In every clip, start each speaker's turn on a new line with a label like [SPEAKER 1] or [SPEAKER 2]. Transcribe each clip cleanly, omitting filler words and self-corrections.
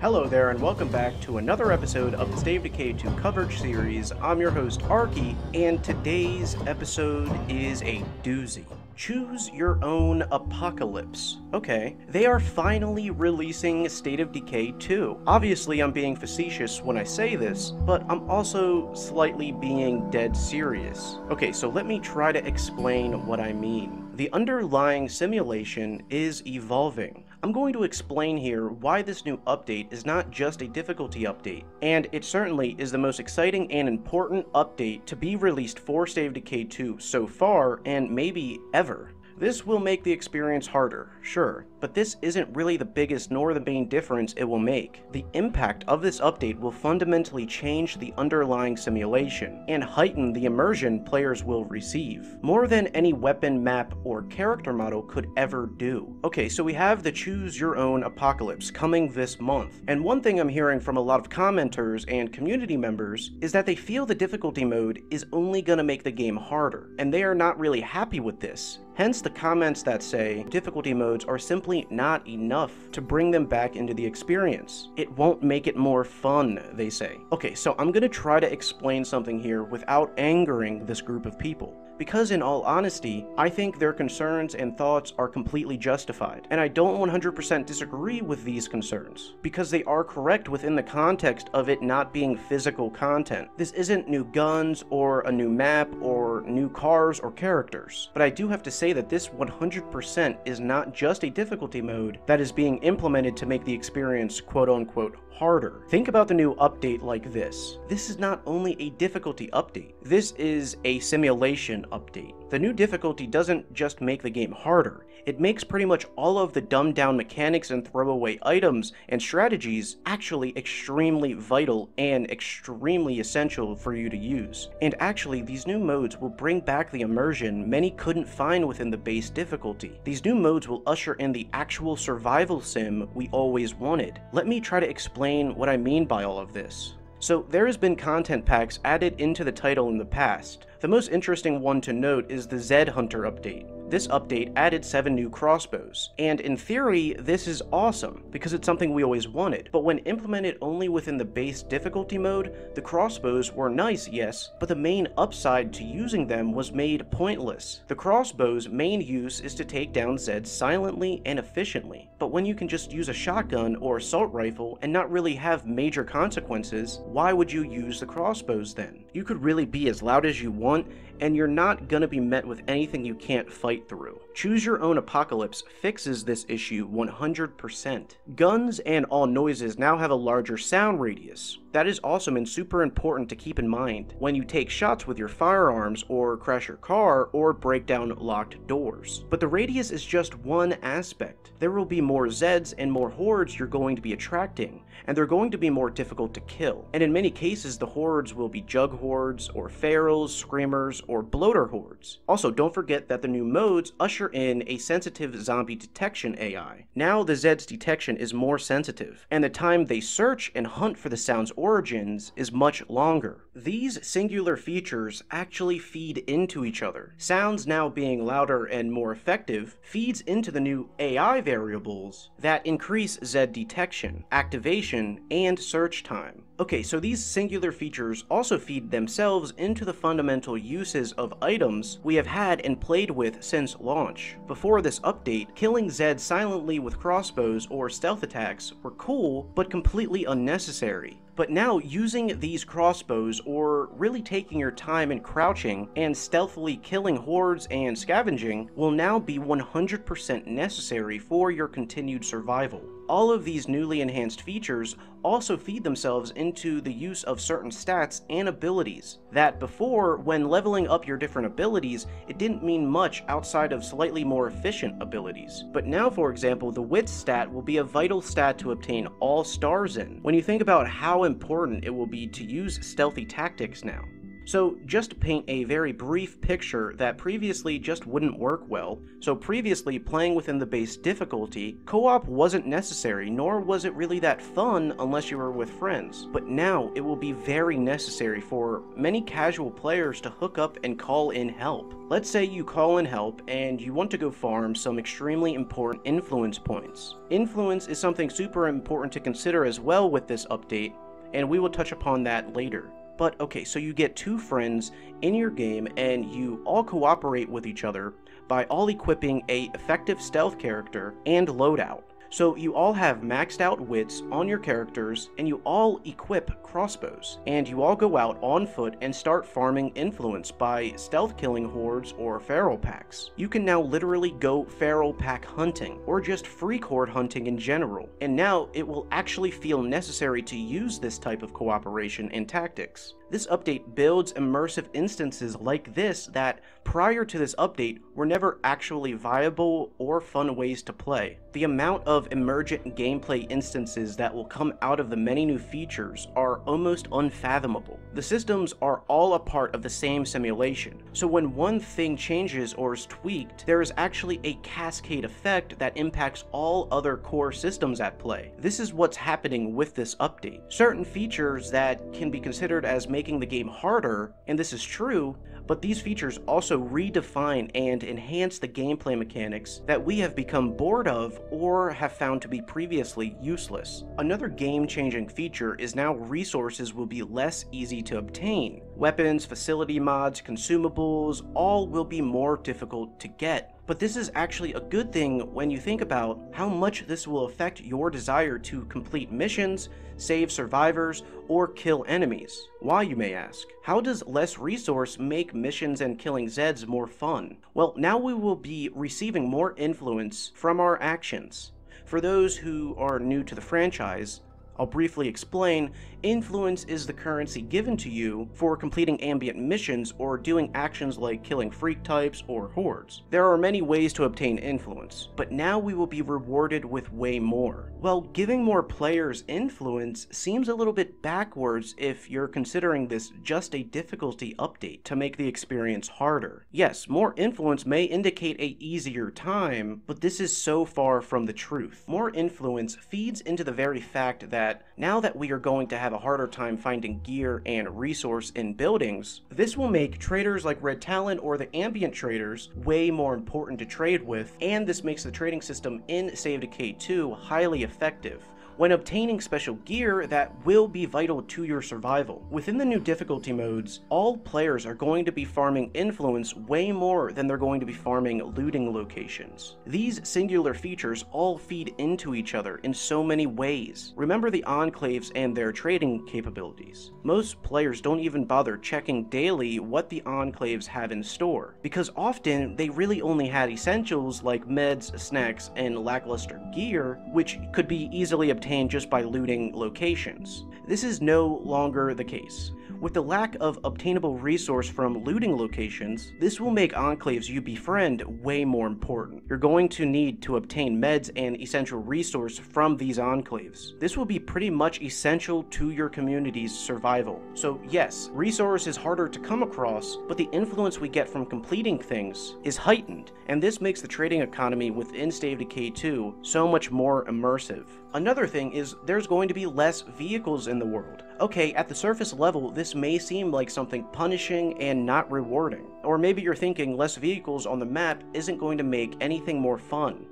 [SPEAKER 1] Hello there, and welcome back to another episode of the State of Decay 2 coverage series. I'm your host, Arky, and today's episode is a doozy. Choose your own apocalypse. Okay, they are finally releasing State of Decay 2. Obviously, I'm being facetious when I say this, but I'm also slightly being dead serious. Okay, so let me try to explain what I mean. The underlying simulation is evolving. I'm going to explain here why this new update is not just a difficulty update, and it certainly is the most exciting and important update to be released for State of Decay 2 so far, and maybe ever. This will make the experience harder, sure, but this isn't really the biggest nor the main difference it will make. The impact of this update will fundamentally change the underlying simulation, and heighten the immersion players will receive, more than any weapon, map, or character model could ever do. Okay, so we have the Choose Your Own Apocalypse coming this month, and one thing I'm hearing from a lot of commenters and community members is that they feel the difficulty mode is only gonna make the game harder, and they are not really happy with this. Hence the comments that say difficulty modes are simply not enough to bring them back into the experience. It won't make it more fun, they say. Okay, so I'm gonna try to explain something here without angering this group of people. Because in all honesty, I think their concerns and thoughts are completely justified, and I don't 100% disagree with these concerns, because they are correct within the context of it not being physical content. This isn't new guns, or a new map, or new cars or characters, but I do have to say that this 100% is not just a difficulty mode that is being implemented to make the experience quote-unquote harder. Think about the new update like this. This is not only a difficulty update, this is a simulation update. The new difficulty doesn't just make the game harder, it makes pretty much all of the dumbed down mechanics and throwaway items and strategies actually extremely vital and extremely essential for you to use. And actually, these new modes will bring back the immersion many couldn't find within the base difficulty. These new modes will usher in the actual survival sim we always wanted. Let me try to explain what I mean by all of this. So there has been content packs added into the title in the past. The most interesting one to note is the Zed Hunter update. This update added 7 new crossbows, and in theory, this is awesome, because it's something we always wanted, but when implemented only within the base difficulty mode, the crossbows were nice, yes, but the main upside to using them was made pointless. The crossbow's main use is to take down Zeds silently and efficiently, but when you can just use a shotgun or assault rifle and not really have major consequences, why would you use the crossbows then? You could really be as loud as you want, and you're not gonna be met with anything you can't fight through. Choose Your Own Apocalypse fixes this issue 100%. Guns and all noises now have a larger sound radius. That is awesome and super important to keep in mind when you take shots with your firearms or crash your car or break down locked doors. But the radius is just one aspect. There will be more Zeds and more hordes you're going to be attracting, and they're going to be more difficult to kill. And in many cases, the hordes will be jug hordes or ferals, screamers, or bloater hordes. Also, don't forget that the new modes usher in a sensitive zombie detection AI. Now the Zed's detection is more sensitive, and the time they search and hunt for the sound's origins is much longer. These singular features actually feed into each other. Sounds now being louder and more effective feeds into the new AI variables that increase Zed detection, activation, and search time. Okay, so these singular features also feed themselves into the fundamental uses of items we have had and played with since launch. Before this update, killing Zed silently with crossbows or stealth attacks were cool, but completely unnecessary. But now, using these crossbows, or really taking your time in crouching and stealthily killing hordes and scavenging, will now be 100% necessary for your continued survival. All of these newly enhanced features also feed themselves into the use of certain stats and abilities that before, when leveling up your different abilities, it didn't mean much outside of slightly more efficient abilities. But now, for example, the wit stat will be a vital stat to obtain all stars in, when you think about how important it will be to use stealthy tactics now. So just to paint a very brief picture that previously just wouldn't work well, so previously playing within the base difficulty, co-op wasn't necessary, nor was it really that fun unless you were with friends. But now it will be very necessary for many casual players to hook up and call in help. Let's say you call in help and you want to go farm some extremely important influence points. Influence is something super important to consider as well with this update, and we will touch upon that later. But okay, so you get two friends in your game and you all cooperate with each other by all equipping a effective stealth character and loadout. So you all have maxed out wits on your characters and you all equip crossbows. And you all go out on foot and start farming influence by stealth killing hordes or feral packs. You can now literally go feral pack hunting or just freak horde hunting in general. And now it will actually feel necessary to use this type of cooperation and tactics. This update builds immersive instances like this that, prior to this update, were never actually viable or fun ways to play. The amount of emergent gameplay instances that will come out of the many new features are almost unfathomable. The systems are all a part of the same simulation, so when one thing changes or is tweaked, there is actually a cascade effect that impacts all other core systems at play. This is what's happening with this update. Certain features that can be considered as making the game harder, and this is true, but these features also redefine and enhance the gameplay mechanics that we have become bored of or have found to be previously useless. Another game-changing feature is now resources will be less easy to obtain. Weapons, facility mods, consumables, all will be more difficult to get. But this is actually a good thing when you think about how much this will affect your desire to complete missions, save survivors, or kill enemies. Why, you may ask? How does less resource make missions and killing Zeds more fun? Well, now we will be receiving more influence from our actions. For those who are new to the franchise, I'll briefly explain. Influence is the currency given to you for completing ambient missions or doing actions like killing freak types or hordes. There are many ways to obtain influence, but now we will be rewarded with way more. Well, giving more players influence seems a little bit backwards if you're considering this just a difficulty update to make the experience harder. Yes, more influence may indicate a easier time, but this is so far from the truth. More influence feeds into the very fact that now that we are going to have a harder time finding gear and resource in buildings, this will make traders like Red Talon or the ambient traders way more important to trade with, and this makes the trading system in Save Decay 2 highly effective when obtaining special gear that will be vital to your survival. Within the new difficulty modes, all players are going to be farming influence way more than they're going to be farming looting locations. These singular features all feed into each other in so many ways. Remember the enclaves and their trading capabilities. Most players don't even bother checking daily what the enclaves have in store, because often they really only had essentials like meds, snacks, and lackluster gear, which could be easily obtained just by looting locations. This is no longer the case. With the lack of obtainable resource from looting locations, this will make enclaves you befriend way more important. You're going to need to obtain meds and essential resource from these enclaves. This will be pretty much essential to your community's survival. So yes, resource is harder to come across, but the influence we get from completing things is heightened, and this makes the trading economy within Save Decay 2 so much more immersive. Another thing is there's going to be less vehicles in the world. Okay, at the surface level, this may seem like something punishing and not rewarding. Or maybe you're thinking less vehicles on the map isn't going to make anything more fun.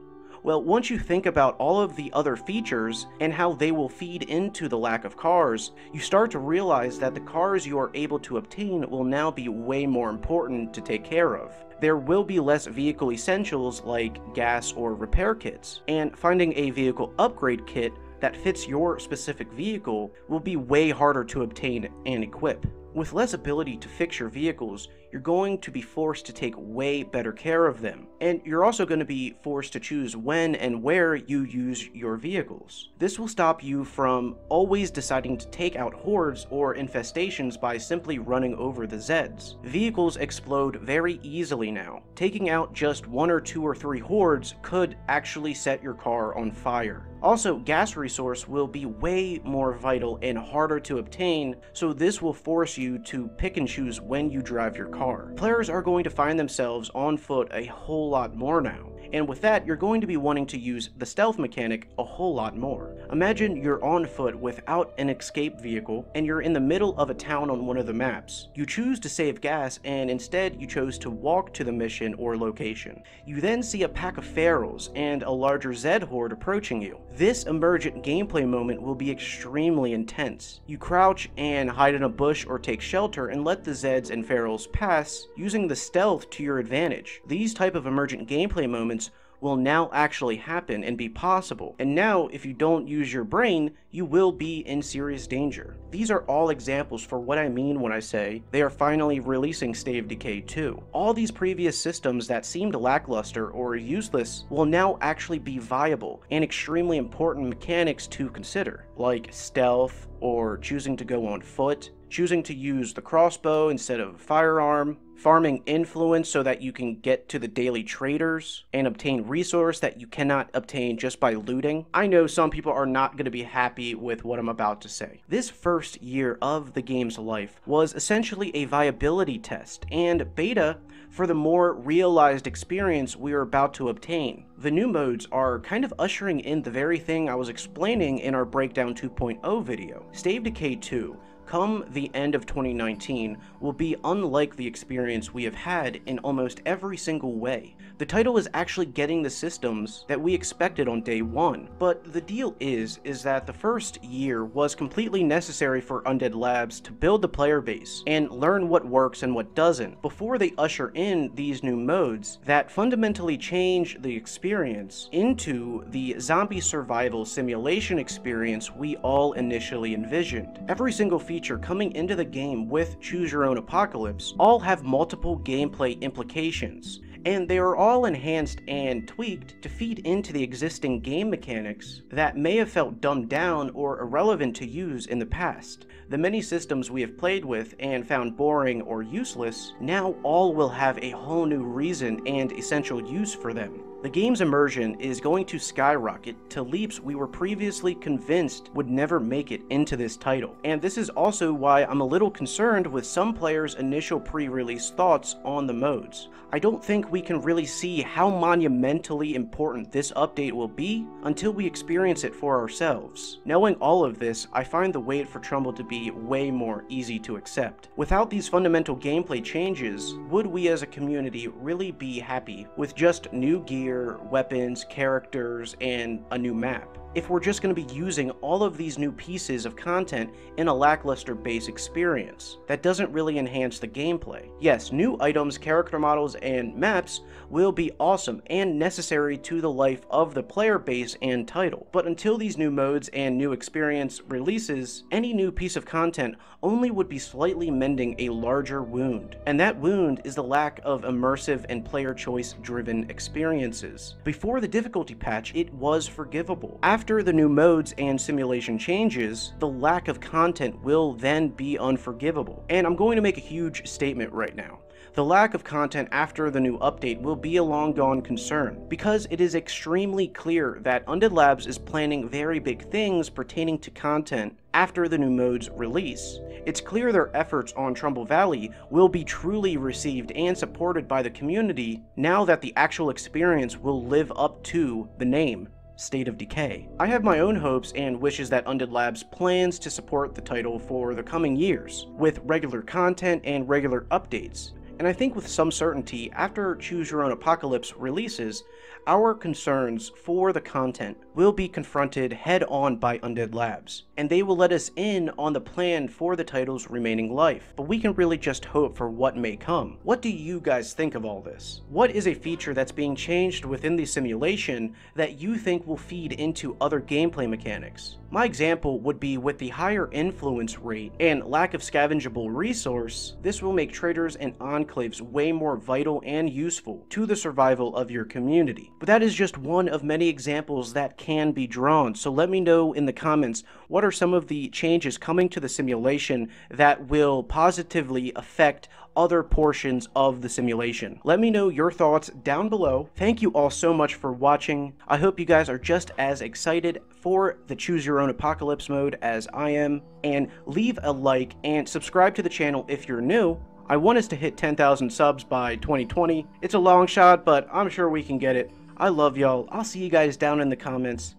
[SPEAKER 1] Well, once you think about all of the other features and how they will feed into the lack of cars, you start to realize that the cars you are able to obtain will now be way more important to take care of. There will be less vehicle essentials like gas or repair kits, and finding a vehicle upgrade kit that fits your specific vehicle will be way harder to obtain and equip. With less ability to fix your vehicles, you're going to be forced to take way better care of them. And you're also going to be forced to choose when and where you use your vehicles. This will stop you from always deciding to take out hordes or infestations by simply running over the Zeds. Vehicles explode very easily now. Taking out just 1 or 2 or 3 hordes could actually set your car on fire. Also, gas resource will be way more vital and harder to obtain, so this will force you to pick and choose when you drive your car. Players are going to find themselves on foot a whole lot more now, and with that, you're going to be wanting to use the stealth mechanic a whole lot more. Imagine you're on foot without an escape vehicle, and you're in the middle of a town on one of the maps. You choose to save gas, and instead you chose to walk to the mission or location. You then see a pack of ferals and a larger Zed horde approaching you. This emergent gameplay moment will be extremely intense. You crouch and hide in a bush or take shelter and let the Zeds and ferals pass, using the stealth to your advantage. These type of emergent gameplay moments will now actually happen and be possible. And now, if you don't use your brain, you will be in serious danger. These are all examples for what I mean when I say they are finally releasing State of Decay 2. All these previous systems that seemed lackluster or useless will now actually be viable and extremely important mechanics to consider, like stealth, or choosing to go on foot, choosing to use the crossbow instead of a firearm, farming influence so that you can get to the daily traders and obtain resource that you cannot obtain just by looting. I know some people are not going to be happy with what I'm about to say. This first year of the game's life was essentially a viability test and beta for the more realized experience we are about to obtain. The new modes are kind of ushering in the very thing I was explaining in our Breakdown 2.0 video. State of Decay 2, come the end of 2019, will be unlike the experience we have had in almost every single way. The title is actually getting the systems that we expected on day one, but the deal is that the first year was completely necessary for Undead Labs to build the player base and learn what works and what doesn't before they usher in these new modes that fundamentally change the experience into the zombie survival simulation experience we all initially envisioned. Every single feature coming into the game with Choose Your Own Apocalypse all have multiple gameplay implications, and they are all enhanced and tweaked to feed into the existing game mechanics that may have felt dumbed down or irrelevant to use in the past. The many systems we have played with and found boring or useless now all will have a whole new reason and essential use for them. The game's immersion is going to skyrocket to leaps we were previously convinced would never make it into this title. And this is also why I'm a little concerned with some players' initial pre-release thoughts on the modes. I don't think we can really see how monumentally important this update will be until we experience it for ourselves. Knowing all of this, I find the wait for Trumbull to be way more easy to accept. Without these fundamental gameplay changes, would we as a community really be happy with just new gear, weapons, characters, and a new map? If we're just going to be using all of these new pieces of content in a lackluster base experience that doesn't really enhance the gameplay. Yes, new items, character models, and maps will be awesome and necessary to the life of the player base and title, but until these new modes and new experience releases, any new piece of content only would be slightly mending a larger wound, and that wound is the lack of immersive and player choice driven experiences. Before the difficulty patch, it was forgivable. After the new modes and simulation changes, the lack of content will then be unforgivable. And I'm going to make a huge statement right now. The lack of content after the new update will be a long gone concern, because it is extremely clear that Undead Labs is planning very big things pertaining to content after the new modes release. It's clear their efforts on Trumbull Valley will be truly received and supported by the community now that the actual experience will live up to the name State of Decay. I have my own hopes and wishes that Undead Labs plans to support the title for the coming years, with regular content and regular updates. And I think with some certainty, after Choose Your Own Apocalypse releases, our concerns for the content will be confronted head-on by Undead Labs, and they will let us in on the plan for the title's remaining life. But we can really just hope for what may come. What do you guys think of all this? What is a feature that's being changed within the simulation that you think will feed into other gameplay mechanics? My example would be with the higher influence rate and lack of scavengeable resource, this will make traders an enclaves way more vital and useful to the survival of your community. But that is just one of many examples that can be drawn, so let me know in the comments what are some of the changes coming to the simulation that will positively affect other portions of the simulation. Let me know your thoughts down below. Thank you all so much for watching. I hope you guys are just as excited for the Choose Your Own Apocalypse mode as I am, and leave a like and subscribe to the channel if you're new. I want us to hit 10,000 subs by 2020. It's a long shot, but I'm sure we can get it. I love y'all. I'll see you guys down in the comments.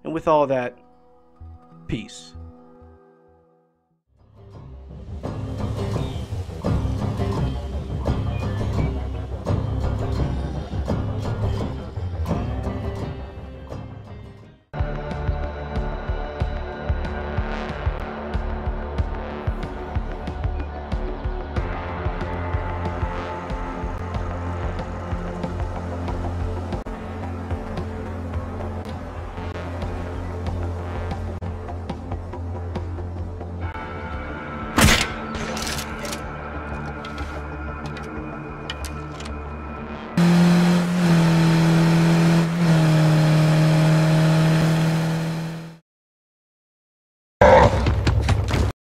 [SPEAKER 1] And with all that, peace.